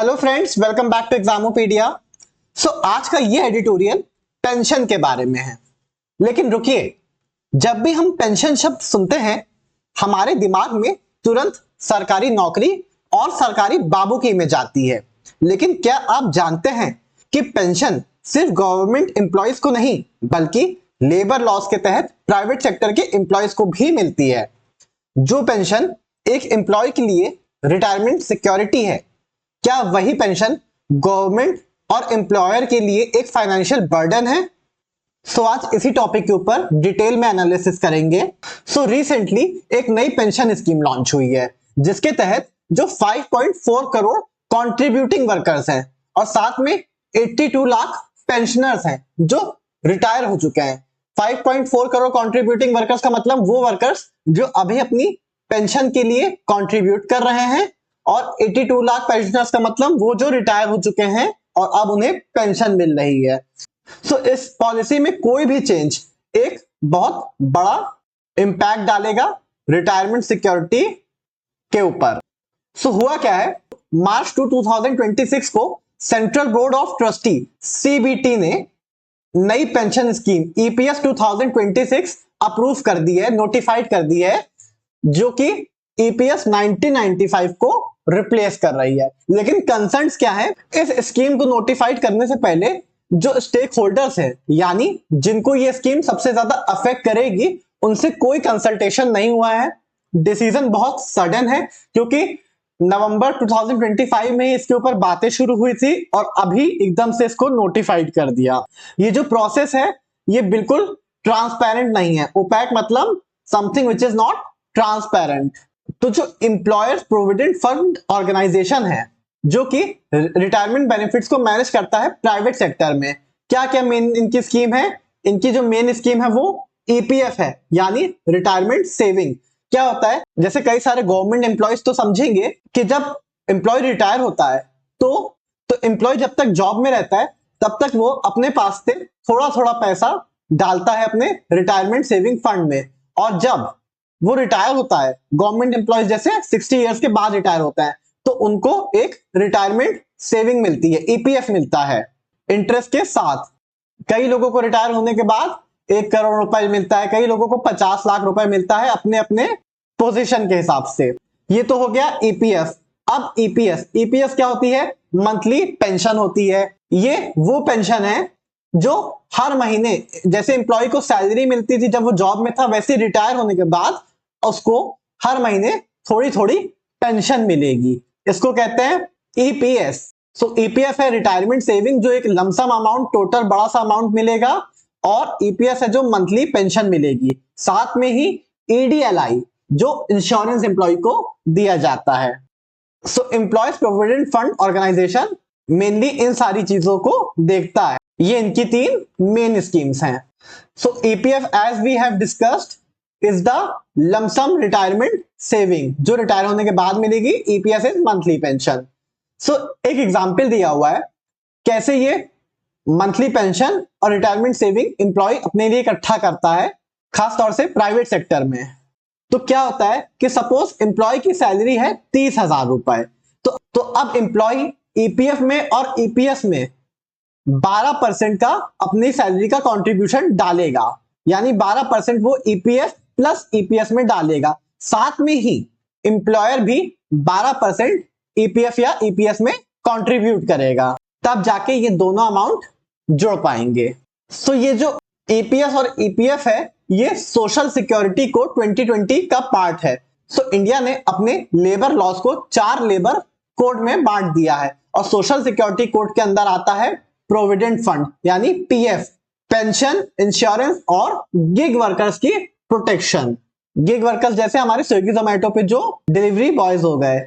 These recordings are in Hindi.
Hello friends, welcome back to Examopedia. आज का ये एडिटोरियल पेंशन के बारे में है। लेकिन रुकिए, जब भी हम पेंशन शब्द सुनते हैं हमारे दिमाग में तुरंत सरकारी नौकरी और सरकारी बाबू की इमेज आती है। लेकिन क्या आप जानते हैं कि पेंशन सिर्फ गवर्नमेंट एम्प्लॉयज को नहीं बल्कि लेबर लॉज के तहत प्राइवेट सेक्टर के एम्प्लॉयज को भी मिलती है। जो पेंशन एक एम्प्लॉय के लिए रिटायरमेंट सिक्योरिटी है, क्या वही पेंशन गवर्नमेंट और एम्प्लॉयर के लिए एक फाइनेंशियल बर्डन है? आज इसी टॉपिक के ऊपर डिटेल में एनालिसिस करेंगे। रिसेंटली एक नई पेंशन स्कीम लॉन्च हुई है जिसके तहत जो 5.4 करोड़ कंट्रीब्यूटिंग वर्कर्स हैं और साथ में 82 लाख पेंशनर्स हैं जो रिटायर हो चुके हैं। 5.4 करोड़ कंट्रीब्यूटिंग वर्कर्स का मतलब वो वर्कर्स जो अभी अपनी पेंशन के लिए कंट्रीब्यूट कर रहे हैं, और 82 लाख पेंशनर्स का मतलब वो जो रिटायर हो चुके हैं और अब उन्हें पेंशन मिल रही है। इस पॉलिसी में कोई भी चेंज एक बहुत बड़ा इंपैक्ट डालेगा रिटायरमेंट सिक्योरिटी के ऊपर। हुआ क्या है, मार्च 2026 को central board of trustee CBT ने नई पेंशन स्कीम ईपीएस 2026 अप्रूव कर दी है, नोटिफाइड कर दी है, जो कि ईपीएस 1995 को रिप्लेस कर रही है। लेकिन कंसर्न्स क्या है, इस स्कीम को नोटिफाइड करने से पहले जो स्टेक होल्डर्स हैं, यानी जिनको ये स्कीम सबसे ज्यादा अफेक्ट करेगी, उनसे कोई कंसल्टेशन नहीं हुआ है। डिसीजन बहुत सडन है क्योंकि नवंबर 2025 में इसके ऊपर बातें शुरू हुई थी और अभी एकदम से इसको नोटिफाइड कर दिया। ये जो प्रोसेस है ये बिल्कुल ट्रांसपेरेंट नहीं है। ओपैक मतलब something which is not transparent. तो जो एम्प्लॉयर्स प्रोविडेंट फंड ऑर्गेनाइजेशन है जो कि रिटायरमेंट बेनिफिट्स को मैनेज करता है प्राइवेट सेक्टर में, क्या क्या मेन इनकी स्कीम है? इनकी जो मेन स्कीम है वो ईपीएफ है, यानी रिटायरमेंट सेविंग। क्या होता है, जैसे कई सारे गवर्नमेंट एम्प्लॉयज तो समझेंगे कि जब एम्प्लॉय रिटायर होता है तो एम्प्लॉय जब तक जॉब में रहता है तब तक वो अपने पास से थोड़ा थोड़ा पैसा डालता है अपने रिटायरमेंट सेविंग फंड में, और जब वो रिटायर होता है, गवर्नमेंट एम्प्लॉयज जैसे 60 इयर्स के बाद रिटायर होता है, तो उनको एक रिटायरमेंट सेविंग मिलती है, ईपीएफ मिलता है इंटरेस्ट के साथ। कई लोगों को रिटायर होने के बाद 1 करोड़ रुपए मिलता है, कई लोगों को 50 लाख रुपए मिलता है, अपने अपने पोजीशन के हिसाब से। ये तो हो गया ईपीएफ। अब ईपीएस क्या होती है? मंथली पेंशन होती है। ये वो पेंशन है जो हर महीने, जैसे एम्प्लॉय को सैलरी मिलती थी जब वो जॉब में था, वैसे रिटायर होने के बाद उसको हर महीने थोड़ी थोड़ी पेंशन मिलेगी। इसको कहते हैं ईपीएस। ईपीएफ है रिटायरमेंट सेविंग, जो एक लमसम अमाउंट, टोटल बड़ा सा अमाउंट मिलेगा, और ईपीएस है जो मंथली पेंशन मिलेगी। साथ में ही ईडीएलआई जो इंश्योरेंस एम्प्लॉय को दिया जाता है। Employees provident fund organisation mainly इन सारी चीजों को देखता है। ये इनकी 3 मेन स्कीम्स हैं। EPF as we have discussed is the lump sum retirement saving, जो रिटायर होने के बाद मिलेगी। EPS is monthly pension. एक एग्जांपल दिया हुआ है कैसे ये मंथली पेंशन और रिटायरमेंट सेविंग एम्प्लॉय अपने लिए इकट्ठा करता है, खास तौर से प्राइवेट सेक्टर में। तो क्या होता है कि सपोज एम्प्लॉय की सैलरी है 30,000 रुपए, तो अब एम्प्लॉय ईपीएफ में और ईपीएस में 12% का अपनी सैलरी का कंट्रीब्यूशन डालेगा, यानी 12% वो ईपीएफ प्लस ईपीएस में डालेगा। साथ में ही एम्प्लॉयर भी 12% ईपीएफ या ईपीएस में कंट्रीब्यूट करेगा, तब जाके ये दोनों अमाउंट जुड़ पाएंगे। ये जो ईपीएस और ईपीएफ है ये सोशल सिक्योरिटी कोड 2020 का पार्ट है। इंडिया ने अपने लेबर लॉज को 4 लेबर कोड में बांट दिया है, और सोशल सिक्योरिटी कोड के अंदर आता है प्रोविडेंट फंड यानी पीएफ, पेंशन, इंश्योरेंस और गिग वर्कर्स की प्रोटेक्शन। गिग वर्कर्स जैसे हमारे स्विगी जोमेटो पे जो डिलीवरी बॉयज हो गए।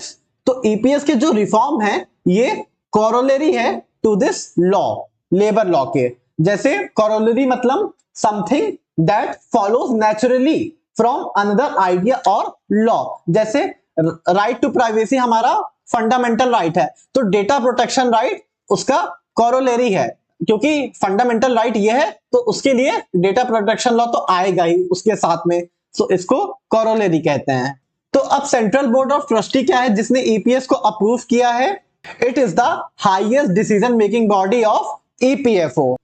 तो ईपीएस के जो रिफॉर्म है ये कोरोलरी है to this law, labour law के। जैसे कोरोलरी मतलब something that follows naturally from another idea or law. जैसे राइट टू प्राइवेसी हमारा फंडामेंटल राइट है, तो डेटा प्रोटेक्शन राइट उसका कोरोलरी है, क्योंकि फंडामेंटल राइट ये है तो उसके लिए डेटा प्रोटेक्शन लॉ तो आएगा ही उसके साथ में। इसको कोरोलरी कहते हैं। तो अब सेंट्रल बोर्ड ऑफ ट्रस्टी क्या है जिसने ईपीएस को अप्रूव किया है? It is the highest decision making body of EPFO,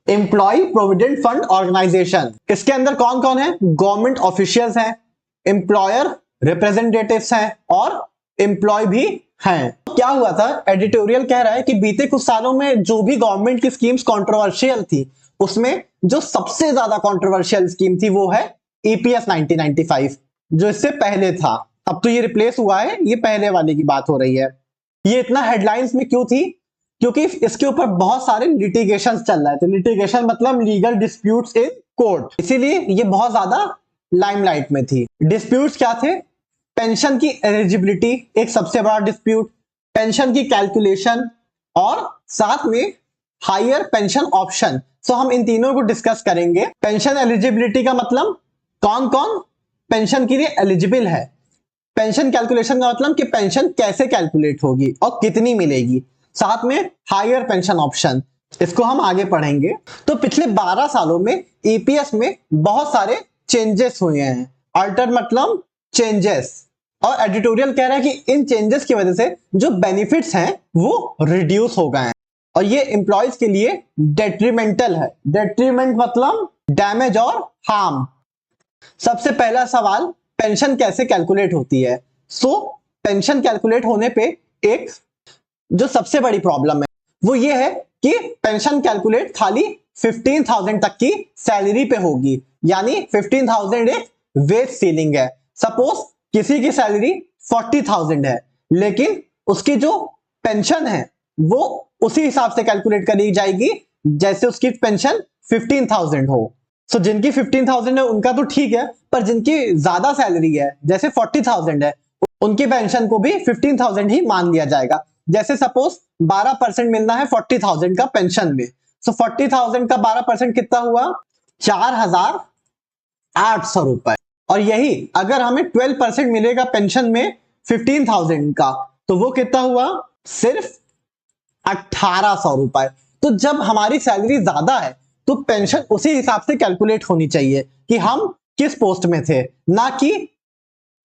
employee provident fund organisation. इसके अंदर कौन कौन है? गवर्नमेंट ऑफिशियल्स हैं, एम्प्लॉयर रिप्रेजेंटेटिव्स हैं और एम्प्लॉय भी हैं। क्या हुआ था, एडिटोरियल कह रहा है कि बीते कुछ सालों में जो भी गवर्नमेंट की स्कीम्स कंट्रोवर्शियल थी, उसमें जो सबसे ज्यादा कंट्रोवर्शियल स्कीम थी वो है ईपीएस 1995, जो इससे पहले था। अब तो ये रिप्लेस हुआ है, ये पहले वाले की बात हो रही है। ये इतना हेडलाइंस में क्यों थी? क्योंकि इसके ऊपर बहुत सारे लिटिगेशन चल रहे थे। लिटिगेशन मतलब लीगल डिस्प्यूट्स इन कोर्ट, इसीलिए ये बहुत ज्यादा लाइमलाइट में थी। डिस्प्यूट्स क्या थे? पेंशन की एलिजिबिलिटी एक सबसे बड़ा डिस्प्यूट, पेंशन की कैलकुलेशन और साथ में हायर पेंशन ऑप्शन। सो हम इन तीनों को डिस्कस करेंगे। पेंशन एलिजिबिलिटी का मतलब कौन कौन पेंशन के लिए एलिजिबल है, पेंशन कैलकुलेशन का मतलब कि पेंशन कैसे कैलकुलेट होगी और कितनी मिलेगी, साथ में हायर पेंशन ऑप्शन, इसको हम आगे पढ़ेंगे। तो पिछले 12 सालों में ईपीएस में बहुत सारे चेंजेस हुए हैं। अल्टर मतलब चेंजेस, और एडिटोरियल कह रहा है कि इन चेंजेस की वजह से जो बेनिफिट्स हैं वो रिड्यूस हो गए हैं और ये एम्प्लॉयज के लिए डेट्रीमेंटल है। डेट्रीमेंट मतलब डैमेज और हार्म। सबसे पहला सवाल, पेंशन कैसे कैलकुलेट होती है? पेंशन कैलकुलेट होने पे एक जो सबसे बड़ी प्रॉब्लम है वो ये है कि पेंशन कैलकुलेट खाली 15,000 तक की सैलरी पे होगी, यानी 15,000 एक वेज सीलिंग है। सपोज किसी की सैलरी 40,000 है, लेकिन उसकी जो पेंशन है वो उसी हिसाब से कैलकुलेट करी जाएगी जैसे उसकी पेंशन 15,000 हो। जिनकी 15,000 है उनका तो ठीक है, पर जिनकी ज्यादा सैलरी है जैसे 40,000 है, उनकी पेंशन को भी 15,000 ही मान लिया जाएगा। जैसे सपोज 12% मिलना है 40,000 का पेंशन में, 40,000 का 12% कितना हुआ? 4,800 रुपए। और यही अगर हमें 12% मिलेगा पेंशन में 15,000 का, तो वो कितना हुआ? सिर्फ 1,800 रुपए। तो जब हमारी सैलरी ज्यादा है तो पेंशन उसी हिसाब से कैलकुलेट होनी चाहिए कि हम किस पोस्ट में थे, ना कि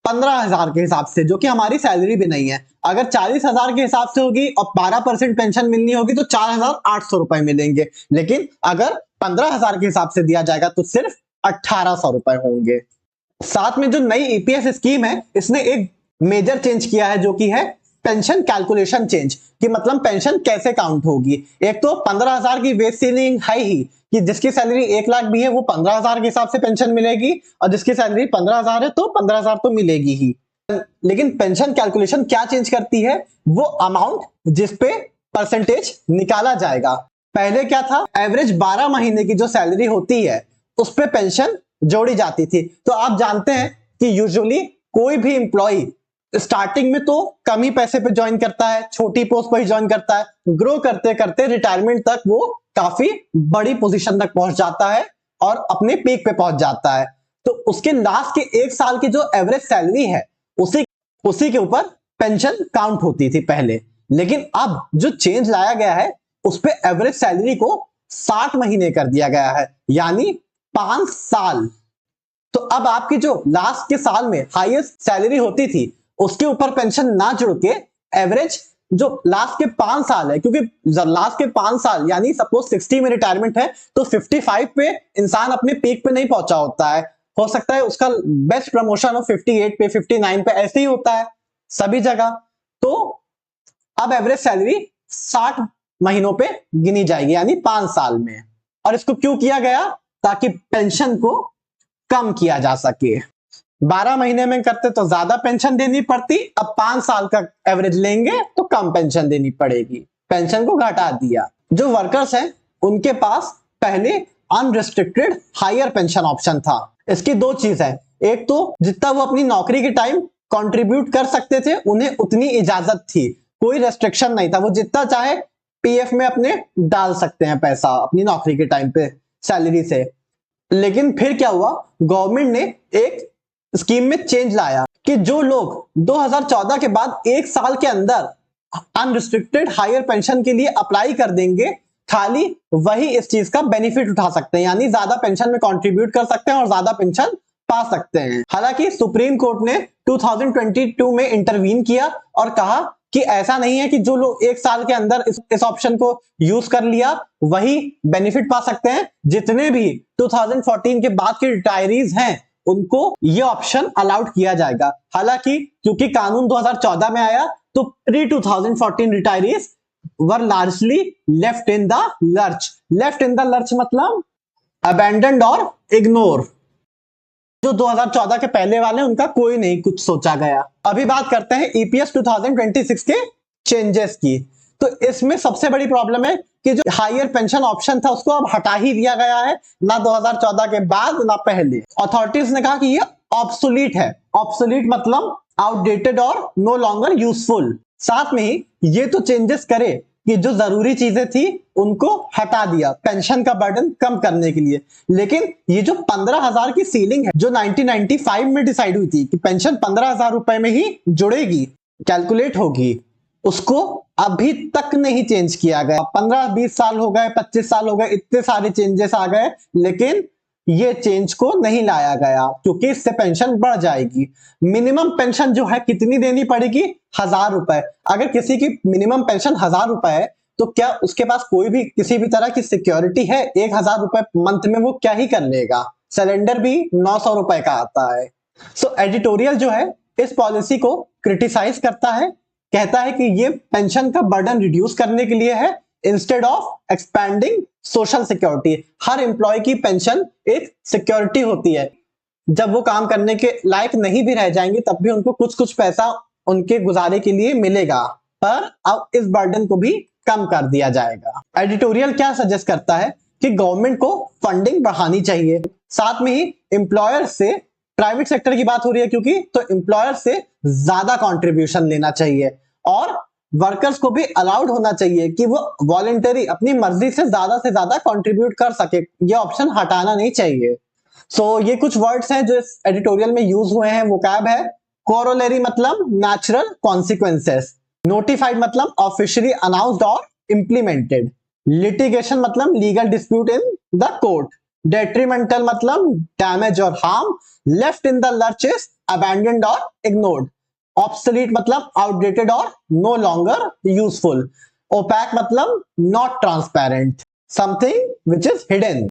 15,000 के हिसाब से जो कि हमारी सैलरी भी नहीं है। अगर 40,000 के हिसाब से होगी और 12% पेंशन मिलनी होगी तो 4,800 रुपए मिलेंगे, लेकिन अगर 15,000 के हिसाब से दिया जाएगा तो सिर्फ 1,800 रुपए होंगे। साथ में जो नई ईपीएस स्कीम है, इसने एक मेजर चेंज किया है जो कि है पेंशन कैलकुलेशन चेंज, कि मतलब पेंशन कैसे काउंट होगी। एक तो 15,000 की बेस सीलिंग है ही कि जिसकी सैलरी 1 लाख भी है वो 15,000 के हिसाब से पेंशन मिलेगी, और जिसकी सैलरी 15,000 है तो 15,000 तो मिलेगी ही। लेकिन पेंशन कैलकुलेशन क्या चेंज करती है? वो अमाउंट जिस पे परसेंटेज निकाला जाएगा। पहले क्या था, एवरेज 12 महीने की जो सैलरी होती है उस पे पेंशन जोड़ी जाती थी। तो आप जानते हैं कि यूजुअली कोई भी एम्प्लॉय स्टार्टिंग में तो कम ही पैसे पे ज्वाइन करता है, छोटी पोस्ट पर ही ज्वाइन करता है, ग्रो करते करते रिटायरमेंट तक वो काफी बड़ी पोजीशन तक पहुंच जाता है और अपने पीक पे पहुंच जाता है। तो उसके लास्ट के 1 साल की जो एवरेज सैलरी है उसी के ऊपर पेंशन काउंट होती थी पहले। लेकिन अब जो चेंज लाया गया है उस पे एवरेज सैलरी को 60 महीने कर दिया गया है, यानी 5 साल। तो अब आपकी जो लास्ट के साल में हाईएस्ट सैलरी होती थी उसके ऊपर पेंशन ना जुड़ के एवरेज जो लास्ट के 5 साल है, क्योंकि लास्ट के 5 साल यानी सपोज 60 में रिटायरमेंट है तो 55 पे इंसान अपने पीक पे नहीं पहुंचा होता है, हो सकता है उसका बेस्ट प्रमोशन हो 58 पे 59 पे, ऐसे ही होता है सभी जगह। तो अब एवरेज सैलरी 60 महीनों पे गिनी जाएगी, यानी 5 साल में। और इसको क्यों किया गया? ताकि पेंशन को कम किया जा सके। 12 महीने में करते तो ज्यादा पेंशन देनी पड़ती, अब 5 साल का एवरेज लेंगे तो कम पेंशन देनी पड़ेगी। पेंशन को घटा दिया। जो वर्कर्स हैं उनके पास पहले अनरिस्ट्रिक्टेड हायर पेंशन ऑप्शन था। इसकी दो चीज है, एक तो जितना वो अपनी नौकरी के टाइम कंट्रीब्यूट कर सकते थे उन्हें उतनी इजाजत थी, कोई रेस्ट्रिक्शन नहीं था, वो जितना चाहे पीएफ में अपने डाल सकते हैं पैसा अपनी नौकरी के टाइम पे सैलरी से। लेकिन फिर क्या हुआ, गवर्नमेंट ने एक स्कीम में चेंज लाया कि जो लोग 2014 के बाद 1 साल के अंदर अनरिस्ट्रिक्टेड हायर पेंशन के लिए अप्लाई कर देंगे, खाली वही इस चीज का बेनिफिट उठा सकते हैं, यानी ज्यादा पेंशन में कंट्रीब्यूट कर सकते हैं और ज्यादा पेंशन पा सकते हैं। हालांकि सुप्रीम कोर्ट ने 2022 में इंटरवीन किया और कहा कि ऐसा नहीं है कि जो लोग 1 साल के अंदर इस ऑप्शन को यूज कर लिया वही बेनिफिट पा सकते हैं। जितने भी 2014 के बाद के रिटायरीज हैं उनको ये ऑप्शन अलाउड किया जाएगा। हालांकि क्योंकि कानून 2014 में आया तो pre 2014 retirees were largely left in the lurch. Left in the lurch मतलब अबैंडन्ड और इग्नोर। जो 2014 के पहले वाले उनका कोई नहीं कुछ सोचा गया। अभी बात करते हैं ईपीएस 2026 के चेंजेस की। तो इसमें सबसे बड़ी प्रॉब्लम है कि जो हायर पेंशन ऑप्शन था उसको अब हटा ही दिया गया है, ना 2014 के बाद ना पहले। अथॉरिटीज ने कहा कि ये ऑब्सोलीट है। ऑब्सोलीट मतलब आउटडेटेड और नो लॉन्गर यूजफुल। साथ में ही ये तो चेंजेस करे कि जो जरूरी चीजें थी उनको हटा दिया पेंशन का बर्डन कम करने के लिए। लेकिन ये जो 15,000 की सीलिंग है जो 1995 में डिसाइड हुई थी कि पेंशन 15,000 रुपए में ही जुड़ेगी, कैलकुलेट होगी, उसको अभी तक नहीं चेंज किया गया। 15-20 साल हो गए, 25 साल हो गए, इतने सारे चेंजेस आ गए, लेकिन ये चेंज को नहीं लाया गया क्योंकि इससे पेंशन बढ़ जाएगी। मिनिमम पेंशन जो है कितनी देनी पड़ेगी? 1,000 रुपए। अगर किसी की मिनिमम पेंशन 1,000 रुपए है तो क्या उसके पास कोई भी किसी भी तरह की सिक्योरिटी है? 1,000 रुपए मंथ में वो क्या ही कर लेगा? सिलेंडर भी 900 रुपए का आता है। सो एडिटोरियल जो है इस पॉलिसी को क्रिटिसाइज करता है, कहता है कि ये पेंशन का बर्डन रिड्यूस करने के लिए है instead of expanding social security. हर एम्प्लॉय की पेंशन एक सिक्योरिटी होती है। जब वो काम करने के लायक नहीं भी रह जाएंगे तब भी उनको कुछ कुछ पैसा उनके गुजारे के लिए मिलेगा, पर अब इस बर्डन को भी कम कर दिया जाएगा। एडिटोरियल क्या सजेस्ट करता है कि गवर्नमेंट को फंडिंग बढ़ानी चाहिए। साथ में ही एम्प्लॉयर से, प्राइवेट सेक्टर की बात हो रही है क्योंकि, तो एम्प्लॉयर से ज्यादा कंट्रीब्यूशन लेना चाहिए और वर्कर्स को भी अलाउड होना चाहिए कि वो वॉलंटरी अपनी मर्जी से ज्यादा कंट्रीब्यूट कर सके। ये ऑप्शन हटाना नहीं चाहिए। ये कुछ वर्ड्स हैं जो इस एडिटोरियल में यूज हुए हैं। वोकैब है कोरोलरी मतलब नेचुरल कॉन्सिक्वेंसेस, नोटिफाइड मतलब ऑफिशियली अनाउंस्ड और इम्प्लीमेंटेड, लिटिगेशन मतलब legal dispute in the court, detrimental मतलब डैमेज और harm, left in the lurch is abandoned और इग्नोर्ड, ऑब्सोलीट मतलब आउटडेटेड और नो लॉन्गर यूजफुल, ओपैक मतलब not transparent, something which is hidden.